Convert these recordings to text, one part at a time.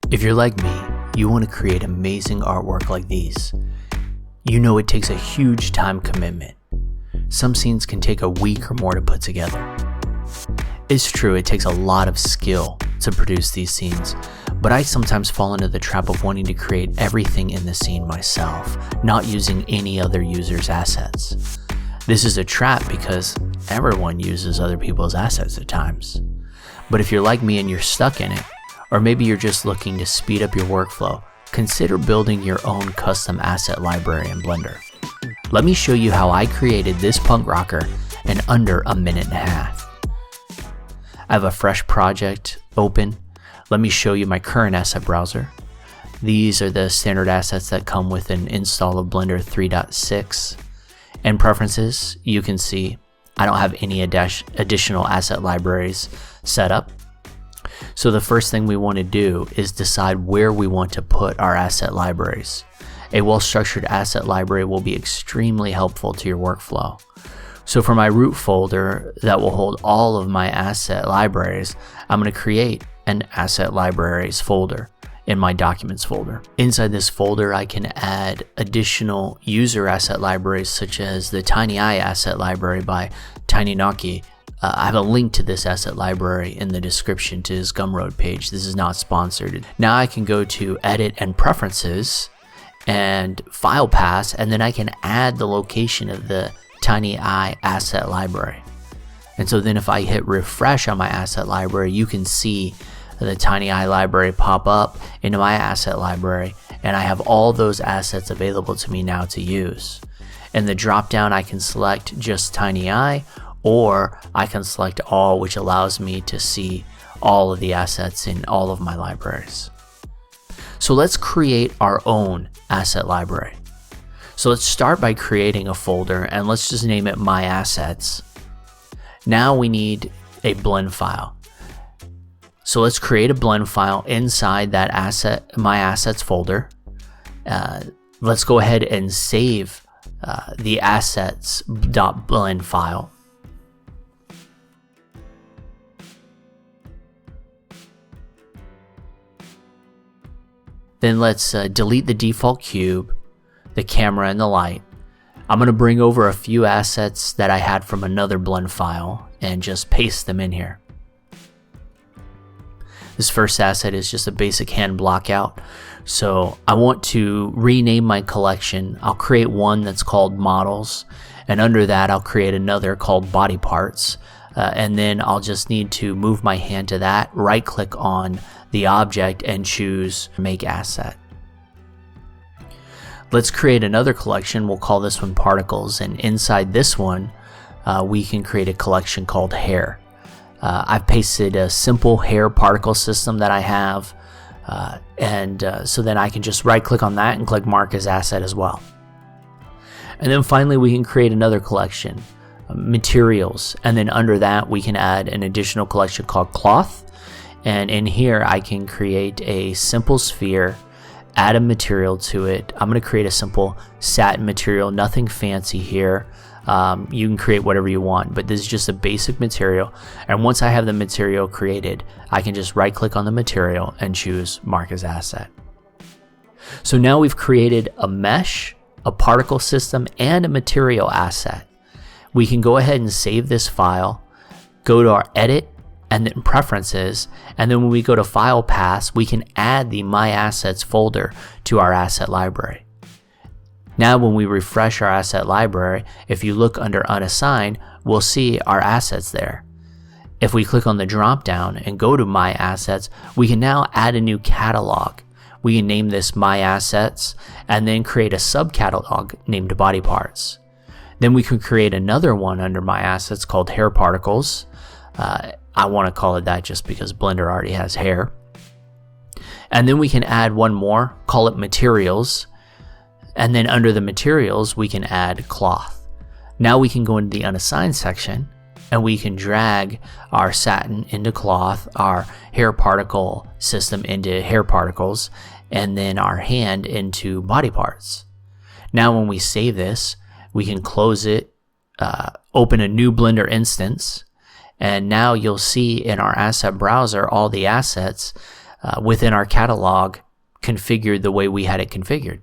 If you're like me, you want to create amazing artwork like these. You know it takes a huge time commitment. Some scenes can take a week or more to put together. It's true, it takes a lot of skill to produce these scenes, but I sometimes fall into the trap of wanting to create everything in the scene myself, not using any other user's assets. This is a trap because everyone uses other people's assets at times. But if you're like me and you're stuck in it, or maybe you're just looking to speed up your workflow, consider building your own custom asset library in Blender. Let me show you how I created this punk rocker in under a minute and a half. I have a fresh project open. Let me show you my current asset browser. These are the standard assets that come with an install of Blender 3.6. In preferences, you can see I don't have any additional asset libraries set up. So the first thing we want to do is decide where we want to put our asset libraries. A well-structured asset library will be extremely helpful to your workflow. So for my root folder that will hold all of my asset libraries, I'm going to create an asset libraries folder in my documents folder. Inside this folder, I can add additional user asset libraries such as the TinyEye asset library by TinyNaki. I have a link to this asset library in the description to his Gumroad page. This is not sponsored. Now I can go to Edit and Preferences and File Paths, and then I can add the location of the TinyEye asset library. And so then if I hit refresh on my asset library, you can see the TinyEye library pop up into my asset library, and I have all those assets available to me now to use. In the drop down, I can select just TinyEye, or I can select all, which allows me to see all of the assets in all of my libraries. So let's create our own asset library. So let's start by creating a folder, and let's just name it My Assets. Now we need a blend file. So let's create a blend file inside that My Assets folder. Let's go ahead and save the assets.blend file. Then let's delete the default cube, the camera, and the light. I'm going to bring over a few assets that I had from another blend file and just paste them in here. This first asset is just a basic hand blockout. So I want to rename my collection. I'll create one that's called Models, and under that I'll create another called Body Parts. And then I'll just need to move my hand to that, right click on the object and choose Make Asset. Let's create another collection. We'll call this one Particles, and inside this one we can create a collection called Hair. I've pasted a simple hair particle system that I have, so then I can just right click on that and click Mark as Asset as well. And then finally we can create another collection, Materials, and then under that we can add an additional collection called Cloth, and in here I can create a simple sphere, add a material to it. I'm going to create a simple satin material, nothing fancy here. You can create whatever you want, but this is just a basic material, and once I have the material created, I can just right click on the material and choose Mark as Asset. So now we've created a mesh, a particle system, and a material asset. We can go ahead and save this file, go to our Edit and then Preferences, and then when we go to File Paths, we can add the My Assets folder to our asset library. Now when we refresh our asset library, if you look under Unassigned, we'll see our assets there. If we click on the drop down and go to My Assets, we can now add a new catalog. We can name this My Assets and then create a subcatalog named Body Parts. Then we can create another one under My Assets called Hair Particles. I want to call it that just because Blender already has hair. And then we can add one more, call it Materials. And then under the Materials, we can add Cloth. Now we can go into the Unassigned section and we can drag our satin into Cloth, our hair particle system into Hair Particles, and then our hand into Body Parts. Now when we save this, we can close it, open a new Blender instance, and now you'll see in our asset browser all the assets within our catalog configured the way we had it configured.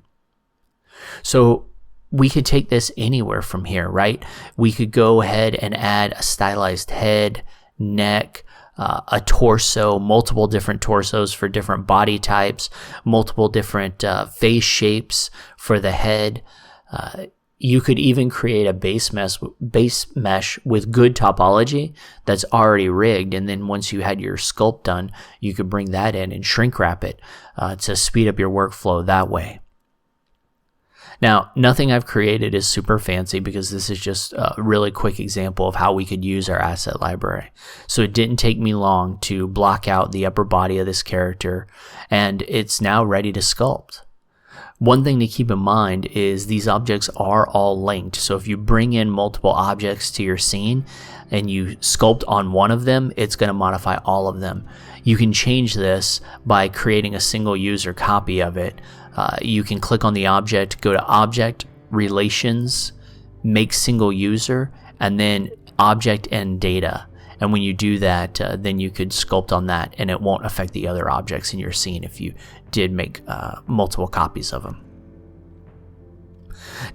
So we could take this anywhere from here, right? We could go ahead and add a stylized head, neck, a torso, multiple different torsos for different body types, multiple different face shapes for the head. You could even create a base mesh with good topology that's already rigged, and then once you had your sculpt done, you could bring that in and shrink wrap it to speed up your workflow that way. Now, nothing I've created is super fancy because this is just a really quick example of how we could use our asset library. So it didn't take me long to block out the upper body of this character, and it's now ready to sculpt. One thing to keep in mind is these objects are all linked. So if you bring in multiple objects to your scene and you sculpt on one of them, it's going to modify all of them. You can change this by creating a single user copy of it. You can click on the object, go to Object, Relations, Make Single User, and then Object and Data. And when you do that, then you could sculpt on that, and it won't affect the other objects in your scene if you did make multiple copies of them.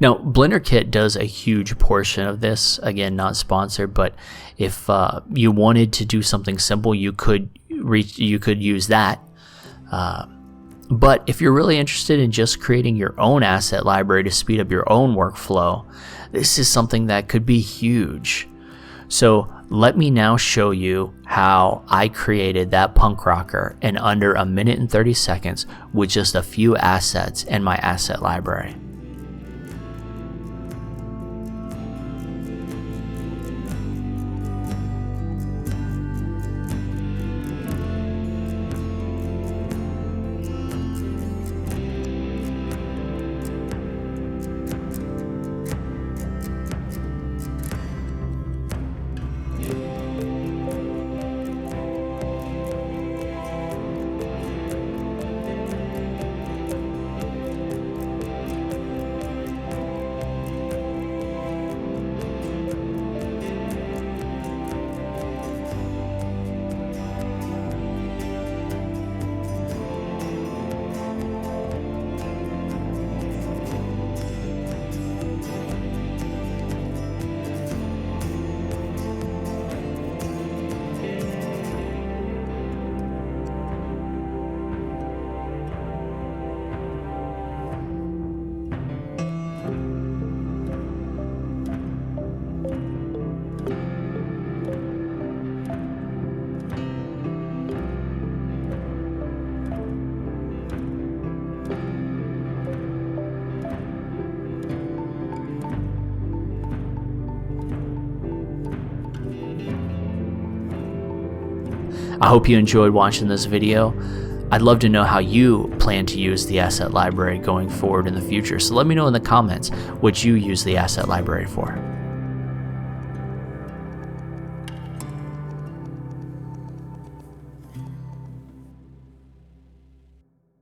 Now, BlenderKit does a huge portion of this. Again, not sponsored, but if you wanted to do something simple, you could use that. But if you're really interested in just creating your own asset library to speed up your own workflow, this is something that could be huge. So let me now show you how I created that punk rocker in under 1 minute and 30 seconds with just a few assets in my asset library. I hope you enjoyed watching this video. I'd love to know how you plan to use the asset library going forward in the future. So let me know in the comments what you use the asset library for.